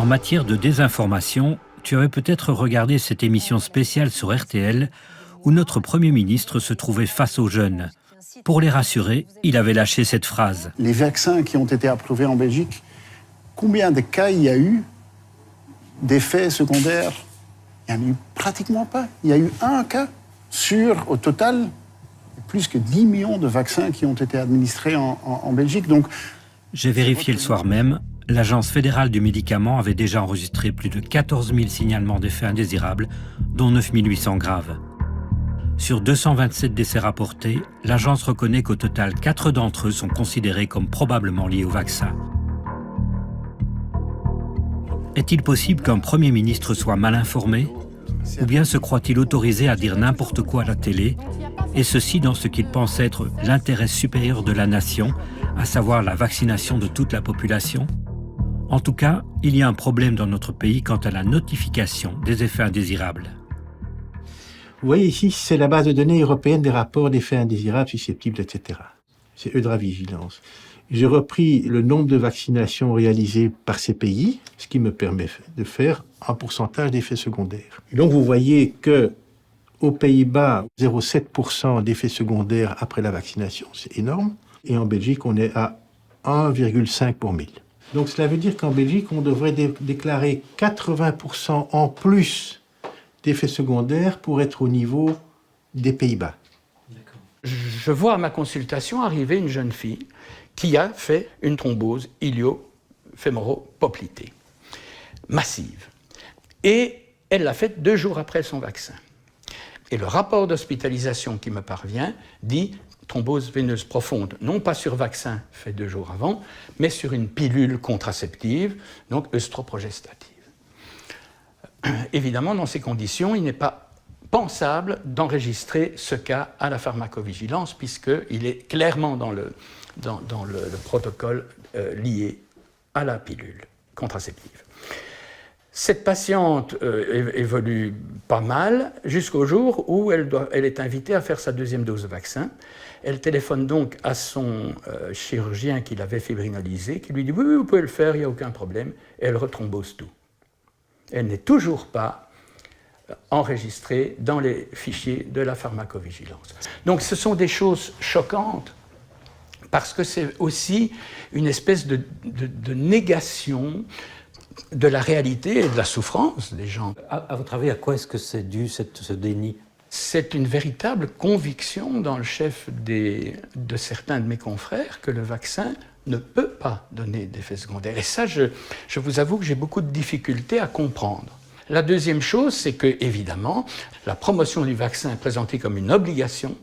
En matière de désinformation, tu avais peut-être regardé cette émission spéciale sur RTL où notre Premier ministre se trouvait face aux jeunes. Pour les rassurer, il avait lâché cette phrase. Les vaccins qui ont été approuvés en Belgique, combien de cas il y a eu d'effets secondaires? Il n'y en a eu pratiquement pas. Il y a eu un cas sur, au total, plus que 10 millions de vaccins qui ont été administrés en Belgique. Donc, j'ai vérifié le soir même, l'Agence fédérale du médicament avait déjà enregistré plus de 14 000 signalements d'effets indésirables, dont 9 800 graves. Sur 227 décès rapportés, l'agence reconnaît qu'au total, 4 d'entre eux sont considérés comme probablement liés au vaccin. Est-il possible qu'un Premier ministre soit mal informé? Ou bien se croit-il autorisé à dire n'importe quoi à la télé, et ceci dans ce qu'il pense être l'intérêt supérieur de la nation, à savoir la vaccination de toute la population? En tout cas, il y a un problème dans notre pays quant à la notification des effets indésirables. Vous voyez ici, c'est la base de données européenne des rapports d'effets indésirables, susceptibles, etc. C'est EudraVigilance. J'ai repris le nombre de vaccinations réalisées par ces pays, ce qui me permet de faire un pourcentage d'effets secondaires. Et donc vous voyez que aux Pays-Bas, 0,7% d'effets secondaires après la vaccination, c'est énorme. Et en Belgique, on est à 1,5 pour 1000. Donc cela veut dire qu'en Belgique, on devrait déclarer 80% en plus d'effets secondaires pour être au niveau des Pays-Bas. Je vois à ma consultation arriver une jeune fille qui a fait une thrombose ilio-fémoro-poplitée massive. Et elle l'a faite 2 jours après son vaccin. Et le rapport d'hospitalisation qui me parvient dit thrombose veineuse profonde, non pas sur vaccin fait 2 jours avant, mais sur une pilule contraceptive, donc œstroprogestative. Évidemment, dans ces conditions, il n'est pas pensable d'enregistrer ce cas à la pharmacovigilance, puisqu'il est clairement dans le protocole lié à la pilule contraceptive. Cette patiente évolue pas mal jusqu'au jour où elle est invitée à faire sa 2e dose de vaccin. Elle téléphone donc à son chirurgien qui l'avait fibrinosé, qui lui dit « Oui, vous pouvez le faire, il n'y a aucun problème ». Et elle rethrombose tout. Elle n'est toujours pas enregistrée dans les fichiers de la pharmacovigilance. Donc ce sont des choses choquantes, parce que c'est aussi une espèce de négation de la réalité et de la souffrance des gens. À votre avis, à quoi est-ce que c'est dû, ce déni? C'est une véritable conviction dans le chef de certains de mes confrères que le vaccin ne peut pas donner d'effets secondaires. Et ça, je vous avoue que j'ai beaucoup de difficultés à comprendre. La deuxième chose, c'est que, évidemment, la promotion du vaccin est présentée comme une obligation.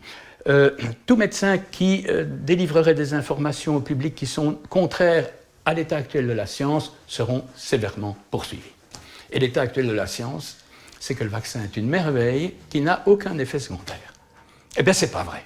Tout médecin qui délivrerait des informations au public qui sont contraires à l'état actuel de la science seront sévèrement poursuivis. Et l'état actuel de la science, c'est que le vaccin est une merveille qui n'a aucun effet secondaire. Eh bien, c'est pas vrai.